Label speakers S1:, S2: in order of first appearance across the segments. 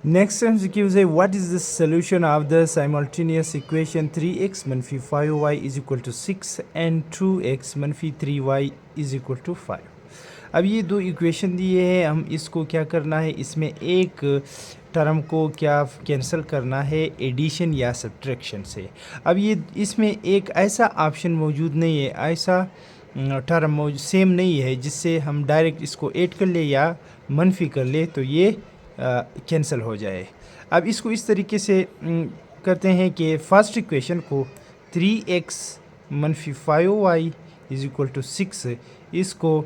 S1: Next MCQ है what is the solution of the simultaneous equation 3x मनफी 5y is equal to 6 and 2x मनफी 3y is equal to 5। अब ये दो equation दिए हैं, हम इसको क्या करना है, इसमें एक टर्म को क्या कैंसिल करना है एडिशन या सब्ट्रैक्शन से। अब ये इसमें एक ऐसा ऑप्शन मौजूद नहीं है, ऐसा टर्म सेम नहीं है जिससे हम डायरेक्ट इसको ऐड कर ले या मनफी कर ले तो ये कैंसिल हो जाए। अब इसको इस तरीके से करते हैं कि फर्स्ट इक्वेशन को 3x मनफी 5y इज इक्वल टू 6 इसको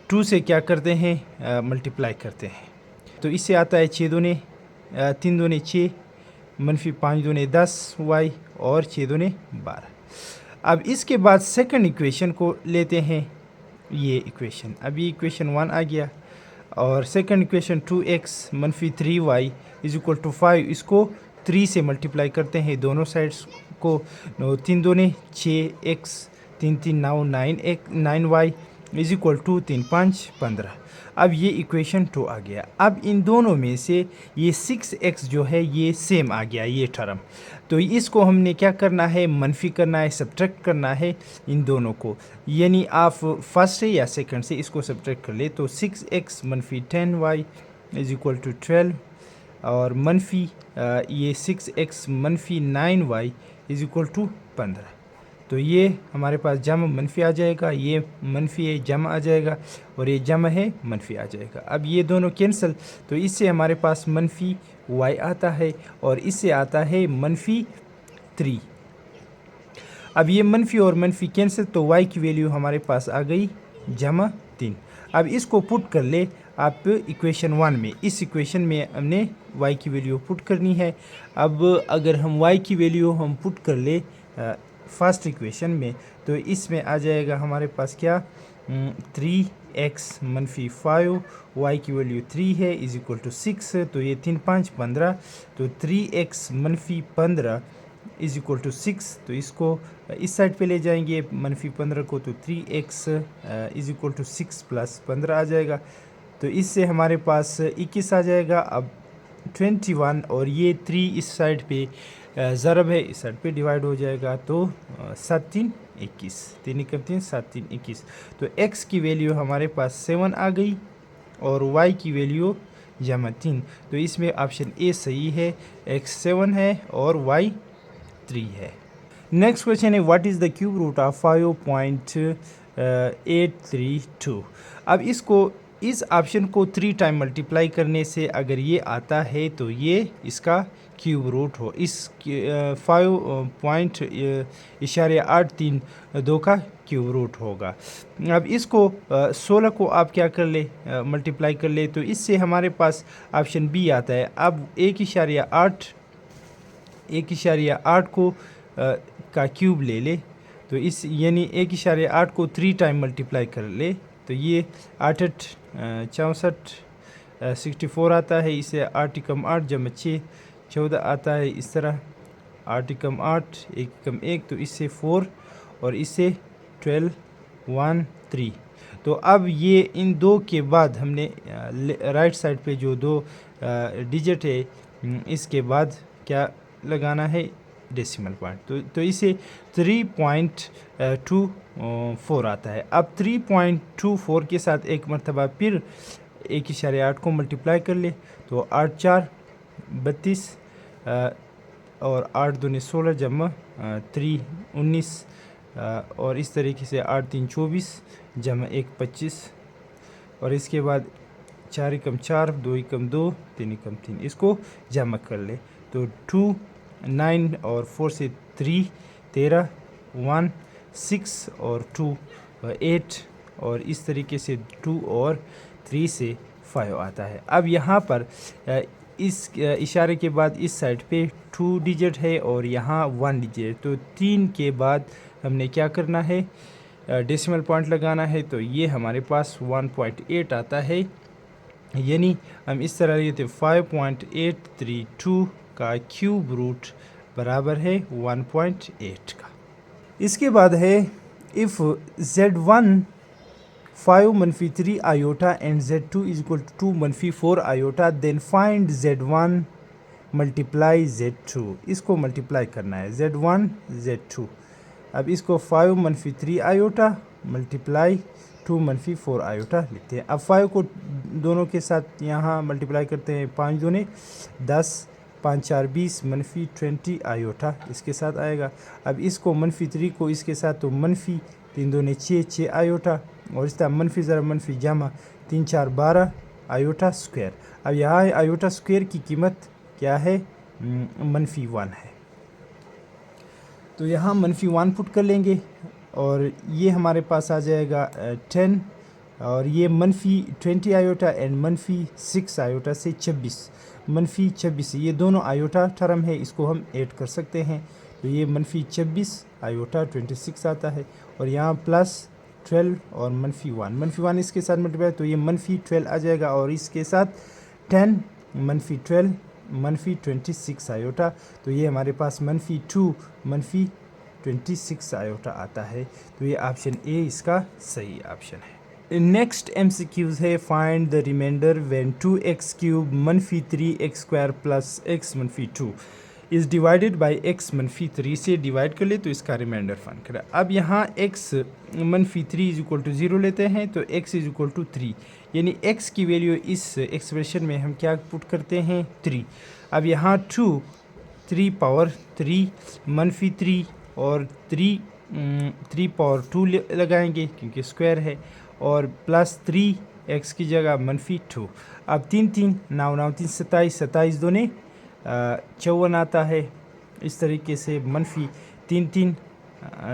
S1: 2 से क्या करते हैं मल्टीप्लाई करते हैं। तो इससे आता है 6 दूने 3 दूने 6 मनफी 5 दूने 10 y और 6 दूने 12। अब इसके बाद सेकंड इक्वेशन को लेते हैं, ये इक्वेशन, अब ये इक्वेशन 1 आ गया और सेकंड इक्वेशन 2x मनफी 3y इज इक्वल टू 5 इसको 3 से मल्टीप्लाई करते हैं दोनों साइड्स को। 3 दूने 6x 3 3 9y is equal to 3 5 15। अब ये इक्वेशन 2 आ गया। अब इन दोनों में से ये 6x जो है ये सेम आ गया ये टर्म, तो इसको हमने क्या करना है, मनफी करना है, सब्ट्रैक्ट करना है इन दोनों को। यानी आप फर्स्ट से या सेकंड से इसको सब्ट्रैक्ट कर ले तो 6x मनफी 10y इज इक्वल टू 12 और मनफी ये 6x मनफी 9y इज इक्वल टू 15। तो ये हमारे पास जम मनफी आ जाएगा, ये मनफी है जम आ जाएगा और ये जम है मनफी आ जाएगा। अब ये दोनों कैंसिल, तो इससे हमारे पास मनफी y आता है और इससे आता है मनफी 3। अब ये मनफी और मनफी कैंसिल तो y की वैल्यू हमारे पास आ गई जमा 3। अब इसको पुट कर ले आप इक्वेशन 1 में, इस इक्वेशन में हमने y की वैल्यू पुट करनी है। अब अगर हम y की वैल्यू हम पुट कर ले फर्स्ट इक्वेशन में तो इसमें आ जाएगा हमारे पास क्या 3x मनफी 5 y की वैल्यू 3 है इज इक्वल टू 6, तो ये 3 5 15, तो 3x मनफी 15 इज इक्वल टू 6, तो इसको इस साइड पे ले जाएंगे मनफी 15 को, तो 3x is equal to 6 plus 15 आ जाएगा, तो इससे हमारे पास 21 आ जाएगा। अब 21 और ये 3 इस साइड पे ज़रब है, इस साइड पे डिवाइड हो जाएगा, तो 7 3 21, 3 एकम 3 7 3 21, तो x की वैल्यू हमारे पास 7 आ गई और y की वैल्यू जमा 3, तो इसमें ऑप्शन ए सही है, x 7 है और y 3 है। नेक्स्ट क्वेश्चन है what is the cube root of 5.832। अब इसको इस ऑप्शन को 3 टाइम मल्टीप्लाई करने से अगर ये आता है तो ये इसका क्यूब रूट हो, इस 5.832 का क्यूब रूट होगा। अब इसको 16 को आप क्या कर ले मल्टीप्लाई कर ले तो इससे हमारे पास ऑप्शन बी आता है। अब 1.8 को का क्यूब ले ले तो इस यानी 1.8 को 3 टाइम मल्टीप्लाई कर ले तो ये 8 8 64 64 आता है, इसे 8 एकम 8 जमा 6 14 आता है, इस तरह 8 एकम 8 1 एकम 1, तो इससे 4 और इससे 12 1 3। तो अब ये इन दो के बाद हमने राइट साइड पे जो दो डिजिट है इसके बाद क्या लगाना है डेसिमल पॉइंट, तो इसे 3.24 आता है। अब 3.24 के साथ एक मरतबा फिर 1.8 को मल्टीप्लाई कर ले तो 8 4 32 और 8 दूने 16 जमा 3 19 और इस तरीके से 8 3 24 जमा 1 25 और इसके बाद 4 एकम 4 2 एकम 2 3 एकम 3, इसको जमा कर ले तो 2 9 और 4 से 3 13 1 6 और 2 8 और इस तरीके से 2 और 3 से 5 आता है। अब यहाँ पर इस इशारे के बाद इस साइड पे 2 डिजिट है और यहाँ 1 डिजिट, तो 3 के बाद हमने क्या करना है डेसिमल पॉइंट लगाना है, तो ये हमारे पास 1.8 आता है, यानी हम इस तरह लेते 5.832 का क्यूब रूट बराबर है 1.8 का। इसके बाद है इफ़ z1 5 मनफी 3 iota and z2 is equal to 2 मनफी 4 iota, then find z1 multiply z2। इसको मल्टीप्लाई करना है z1 z2। अब इसको 5 मनफी 3 आयोटा मल्टीप्लाई 2 मनफी 4 आयोटा लिखते हैं। अब 5 को दोनों के साथ यहाँ मल्टीप्लाई करते हैं, 5 दूने 10, 5 4 20 मनफी 20 आयोटा इसके साथ आएगा। अब इसको मनफी 3 को इसके साथ तो मनफी 3 दूने 6 6 आयोटा, और इस तरह मनफी ज़रा मनफी जमा 3 4 12 आयोटा स्क्वायर। अब यहाँ आयोटा स्क्वायर की कीमत क्या है, मनफी 1 है, तो यहाँ मनफी 1 पुट कर लेंगे और ये हमारे पास आ जाएगा 10, और ये मनफी 20 आयोटा एंड मनफी 6 आयोटा से 26 मनफी 26, ये दोनों आयोटा टर्म है, इसको हम ऐड कर सकते हैं। तो ये मनफी 26 आयोटा 26 आता है, और यहाँ प्लस 12 और मनफी 1 इसके साथ मल्टीप्लाई, तो ये मनफी 12 आ जाएगा, और इसके साथ 10 मनफी 12 मनफी 26 आयोटा, तो ये हमारे पास मनफी 2 मनफी 26 आयोटा आता है। तो ये ऑप्शन ए इसका सही ऑप्शन है। नेक्स्ट MCQs है, find the remainder when 2x cube मनफी 3x स्क्वायर प्लस x मनफी 2 इज़ डिवाइडेड बाई x मनफी 3 से डिवाइड कर ले तो इसका रिमाइंडर फाइंड करें। अब यहाँ x मनफी 3 इज इक्वल टू 0 लेते हैं, तो x इज इक्वल टू 3, यानी x की वैल्यू इस एक्सप्रेशन में हम क्या पुट करते हैं 3। अब यहाँ 2 3 पावर 3 मनफी 3 और 3 पावर 2 लगाएंगे क्योंकि स्क्वायर है, और प्लस 3x की जगह मनफी 2। अब 3 3 9 3 27 27 दूने 54 आता है। इस तरीके से मनफी 3 3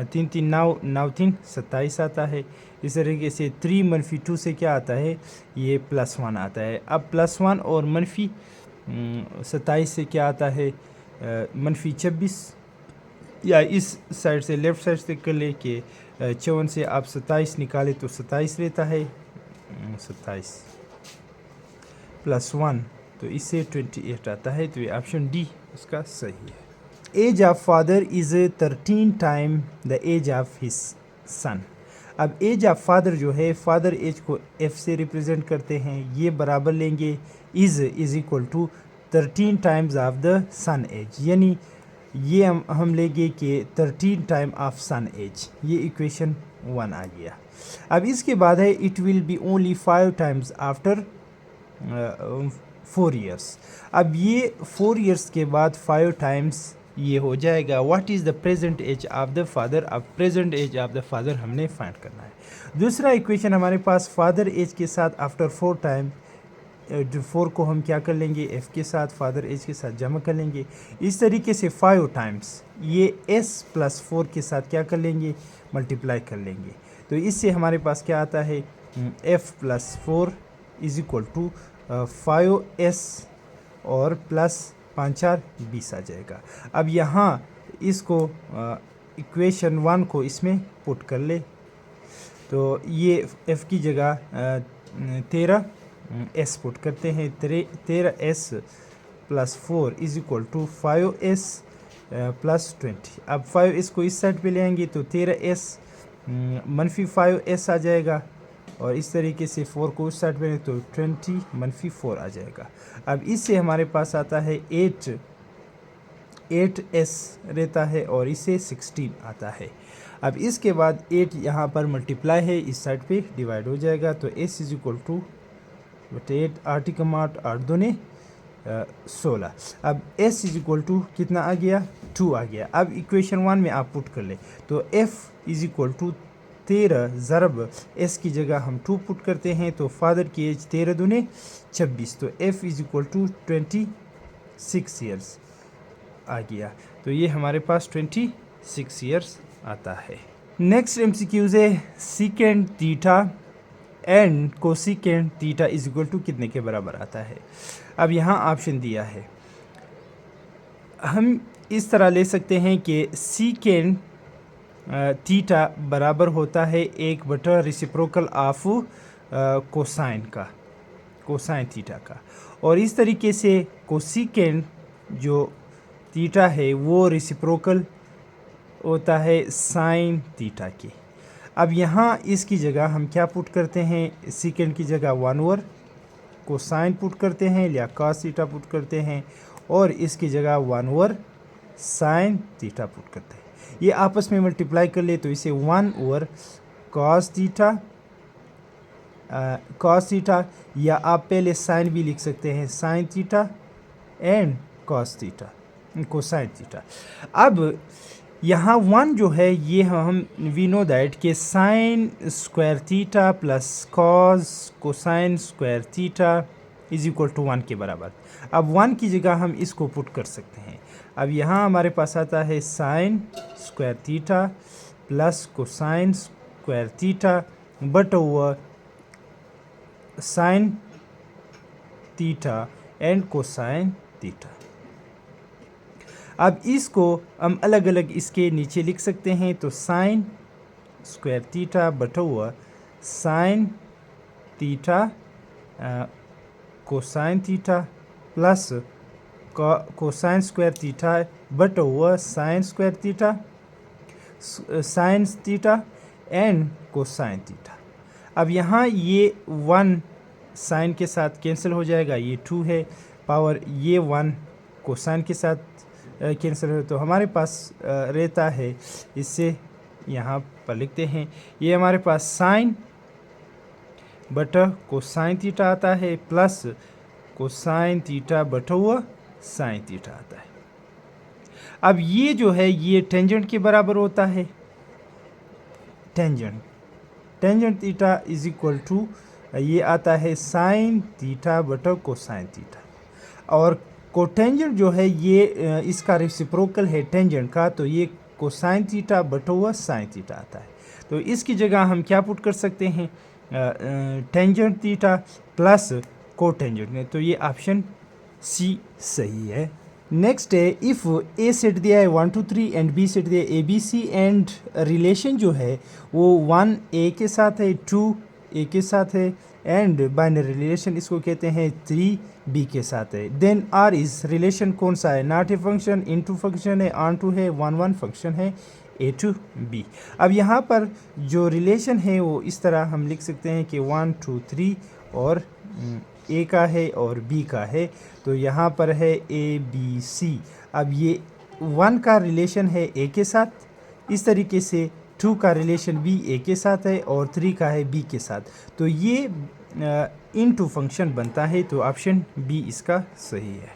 S1: 3 3 9 9 3 27 आता है। इस तरीके से 3 मनफी 2 से क्या आता है, ये +1 आता है। अब +1 और मनफी 27 से क्या आता है, मनफी 26, या इस साइड से लेफ़्ट साइड से कर ले कि 54 से आप 27 निकाले तो 27 रहता है, 27 +1 तो इससे 28 आता है। तो ये ऑप्शन डी उसका सही है। Age of father is 13 time the age of his son. अब एज ऑफ फादर जो है, फादर एज को एफ से रिप्रेजेंट करते हैं, ये बराबर लेंगे is equal to 13 times of the son age, यानी ये हम लेंगे कि 13 टाइम ऑफ सन एज, ये इक्वेशन 1 आ गया। अब इसके बाद है it will be only 5 times after 4 years. अब ये 4 ईयर्स के बाद 5 टाइम्स ये हो जाएगा। What is the present age of the father. अब present age of the father हमने फाइंड करना है। दूसरा इक्वेशन हमारे पास फादर एज के साथ आफ्टर 4 टाइम, 4 को हम क्या कर लेंगे, एफ के साथ फादर एज के साथ जमा कर लेंगे। इस तरीके से 5 टाइम्स ये s + 4 के साथ क्या कर लेंगे, मल्टीप्लाई कर लेंगे। तो इससे हमारे पास क्या आता है, f + 4 is equal to 5s और प्लस 5 4 20 आ जाएगा। अब यहाँ इसको इक्वेशन 1 को इसमें पुट कर ले, तो ये f की जगह 13 s पुट करते हैं, 13s + 4 is equal to 5s + 20। अब 5s को इस साइड पे ले आएंगे तो 13s मनफी 5s आ जाएगा, और इस तरीके से 4 को उस साइड पे तो 20 मनफी 4 आ जाएगा। अब इससे हमारे पास आता है 8s रहता है, और इससे 16 आता है। अब इसके बाद 8 यहाँ पर मल्टीप्लाई है, इस साइड पे डिवाइड हो जाएगा, तो s इज इक्वल टू 8 8 कम 8 8 दूने 16। अब s इज इक्वल टू कितना आ गया, 2 आ गया। अब इक्वेशन 1 में आप पुट कर ले, तो f इज इक्वल टू 13 ज़रब s की जगह हम 2 पुट करते हैं, तो फादर की एज 13 दूने 26, तो f is equal to 26 years आ गया। तो ये हमारे पास 26 ईयर्स आता है। नेक्स्ट MCQs है, secant theta and cosecant theta is equal to कितने के बराबर आता है। अब यहाँ ऑप्शन दिया है, हम इस तरह ले सकते हैं कि सीकेंड थीटा बराबर होता है 1/, रेसिप्रोकल ऑफ कोसाइन का, कोसाइन थीटा का, और इस तरीके से कोसिकेंड जो थीटा है वो रेसिप्रोकल होता है साइन थीटा के। अब यहाँ इसकी जगह हम क्या पुट करते हैं, सेकेंड की जगह 1 ओवर कोसाइन पुट करते हैं या कॉस थीटा पुट करते हैं, और इसकी जगह 1 ओवर साइन थीटा पुट करते हैं। ये आपस में मल्टीप्लाई कर ले तो इसे 1 ओवर कॉस थीटा, या आप पहले साइन भी लिख सकते हैं, sine theta and cos theta cosine theta. अब यहाँ 1 जो है ये हम वी नो दैट कि sine square theta plus cos cosine square theta is equal to 1 के बराबर। अब 1 की जगह हम इसको पुट कर सकते हैं। अब यहाँ हमारे पास आता है sign square theta plus cosine square theta but over sign theta and cosine theta. अब इसको हम अलग अलग इसके नीचे लिख सकते हैं, तो sign square theta but over sine theta cosine theta plus cosine square theta but over sign square theta sine theta and cosine theta. अब यहाँ ये 1 साइन के साथ कैंसिल हो जाएगा, ये 2 है पावर, ये 1 कोसाइन के साथ कैंसिल हो, तो हमारे पास रहता है, इससे यहाँ पर लिखते हैं, ये हमारे पास साइन बटा कोसाइन थीटा आता है प्लस कोसाइन थीटा बटा हुआ साइन थीटा आता है। अब ये जो है ये टेंजेंट के बराबर होता है, tangent theta is equal to ये आता है साइन थीटा बटा कोसाइन थीटा, और कोटेंजेंट जो है ये इसका रेसिप्रोकल है टेंजेंट का, तो ये कोसाइन थीटा बटा हुआ साइन थीटा आता है। तो इसकी जगह हम क्या पुट कर सकते हैं, टेंजेंट थीटा प्लस कोटेंजेंट, तो ये ऑप्शन सी सही है। नेक्स्ट है, इफ़ ए सेट दिया है 1 2 3 एंड बी सेट दिया है ABC एंड रिलेशन जो है वो 1 ए के साथ है, 2 ए के साथ है, एंड बाइनरी रिलेशन इसको कहते हैं 3 बी के साथ है। देन आर इज रिलेशन कौन सा है, not a function, into function है, ऑन टू है, 1 1 फंक्शन है, ए टू बी। अब यहाँ पर जो रिलेशन है वो इस तरह हम लिख सकते हैं कि 1 2 3 और ए का है और बी का है, तो यहाँ पर है ए बी सी। अब ये 1 का रिलेशन है ए के साथ, इस तरीके से 2 का रिलेशन भी ए के साथ है और 3 का है बी के साथ, तो ये इनटू फंक्शन बनता है, तो ऑप्शन बी इसका सही है।